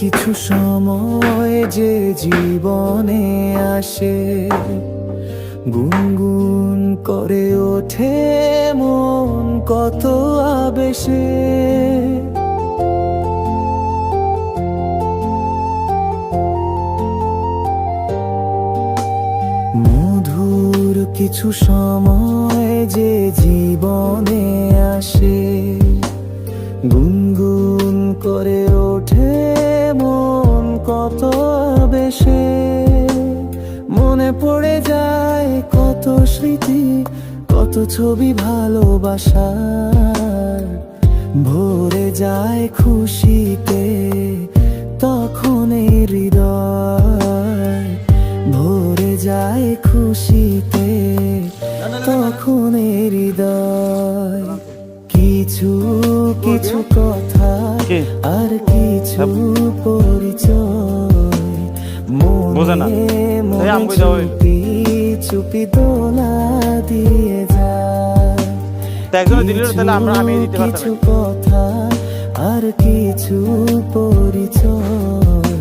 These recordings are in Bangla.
কিছু সময় যে জীবনে আসে, গুনগুন করে ওঠে মন কত আবেশে। মধুর কিছু সময় যে জীবনে আসে, গুনগুন করে ওঠে মন কত বেশে। মনে পড়ে যায় কত স্মৃতি, কত ছবি ভালোবাসার। ভরে যায় খুশিতে তখন এই হৃদয়, ভরে যায় খুশিতে তখন এই হৃদয়। কিছু কিছু কথা আর কিছু পরিচয়, মনে মনে চুপি চুপি দোলা দিয়ে যায়। কিছু কথা আর কিছু পরিচয়,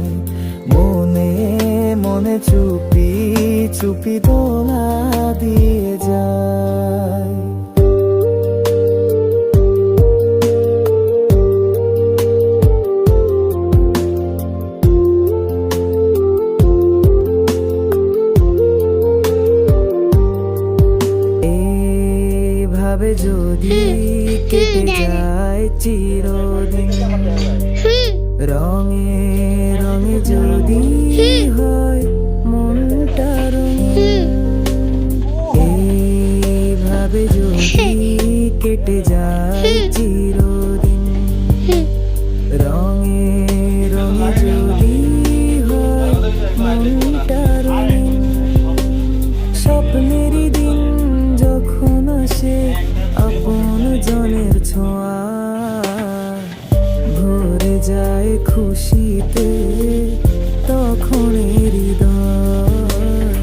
মনে মনে চুপি চুপি দোলা দিয়ে যায়। ভাবে যদি কেটে যায় চিরদিন, রঙে রঙে যদি হয় মনটা রঙিন। এইভাবে যদি কেটে যায় চিরদিন, রঙে রঙে যদি হয় মনটা রঙিন। স্বপ্নেরই দিন যখন আসে আপন জনের ছোঁয়া, ভরে যায় খুশিতে তখন হৃদয়,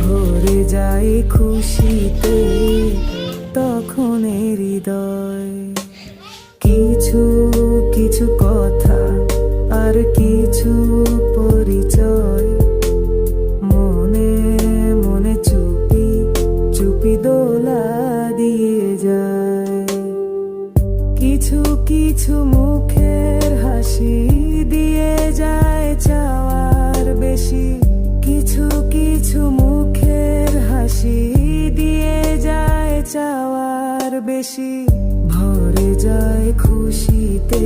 ভরে যায় খুশিতে তখন হৃদয়। কিছু কিছু কথা আর কিছু পরিচয়, মনে মনে চুপি চুপি দোলা দিয়ে যায়। কিছু কিছু মুখের হাসি দিয়ে যায় চাওয়ার বেশি, কিছু কিছু মুখের হাসি দিয়ে যায় চাওয়ার বেশি। ভরে যায় খুশিতে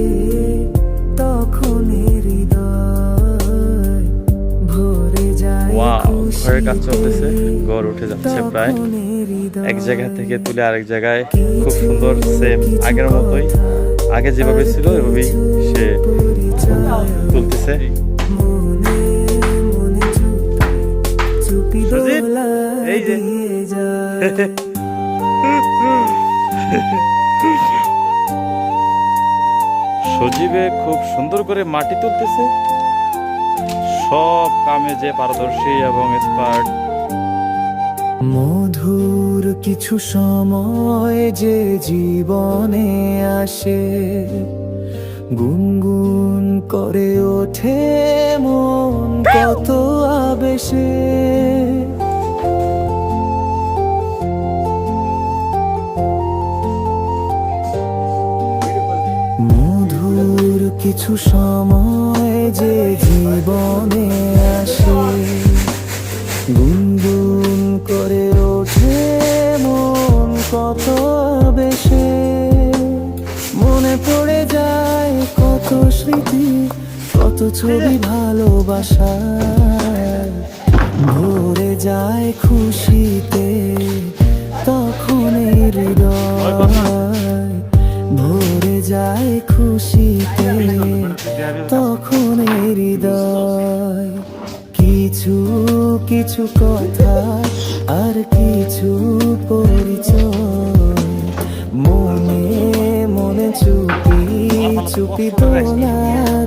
তখন হৃদয়, ভরে যায় ঘরের কাজ চলতেছে, ঘর উঠে যাচ্ছে প্রায়। এক জায়গা থেকে তুলে আরেক জায়গায়, খুব সুন্দর, সেম আগের মতোই, আগে যেভাবে ছিল এভাবেই সে তুলতেছে। এই যে সজীবে খুব সুন্দর করে মাটি তুলতেছে, সব কামে যে পারদর্শী এবং এক্সপার্ট। মধুর কিছু সময় যে জীবনে আসে, গুনগুন করে ওঠে মন কত আবেশে। মধুর কিছু সময় যে জীবনে আসে, গুনগুন করে ওঠে মন কত বেশে। মনে পড়ে যায় কত স্মৃতি, কত ছবি ভালোবাসার। ভরে যায় খুশিতে তখন হৃদয়, ভরে যায় খুশিতে তখন হৃদয়। কিছু কিছু কথা আর কিছু পরিচয়, মনে মনে চুপি চুপি দোলা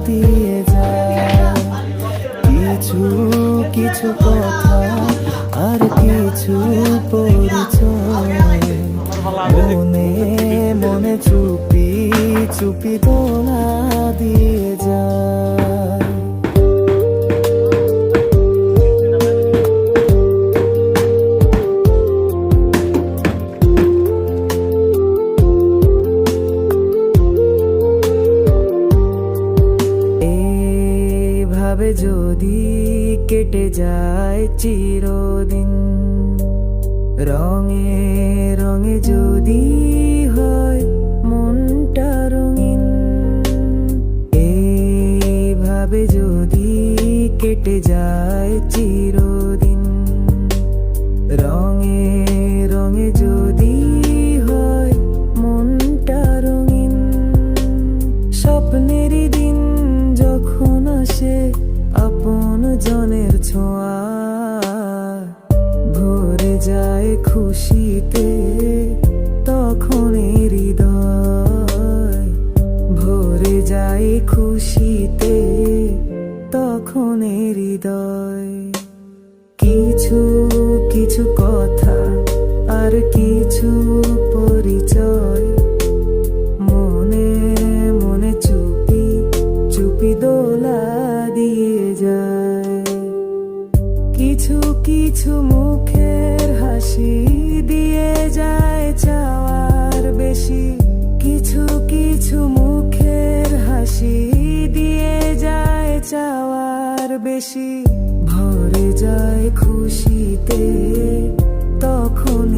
দিয়ে যায়। কিছু কিছু কথা আর কিছু পরিচয়, মনে মনে চুপি চুপি দোলা দিয়ে যায়। এইভাবে যদি কেটে যায় চিরদিন, রঙে রঙে যদি হয় মনটা রঙিন, এইভাবে যদি কেটে যায় চিরদিন, রঙে রঙে যদি হয় মনটা রঙিন, স্বপ্নেরই দিন যখন আসে আপন জনের ছোঁয়া, ভরে যায় খুশিতে তখন হৃদয়, ভরে যায় খুশিতে তখন হৃদয়। কিছু কিছু কথা আর কিছু পরিচয়, মনে মনে চুপি চুপি দোলা দিয়ে যায়। কিছু কিছু মুখের হাসি দিয়ে যায় চাওয়ার বেশি, কিছু কিছু মুখের হাসি দিয়ে যায় চাওয়ার বেশি, ভরে যায় খুশিতে তখন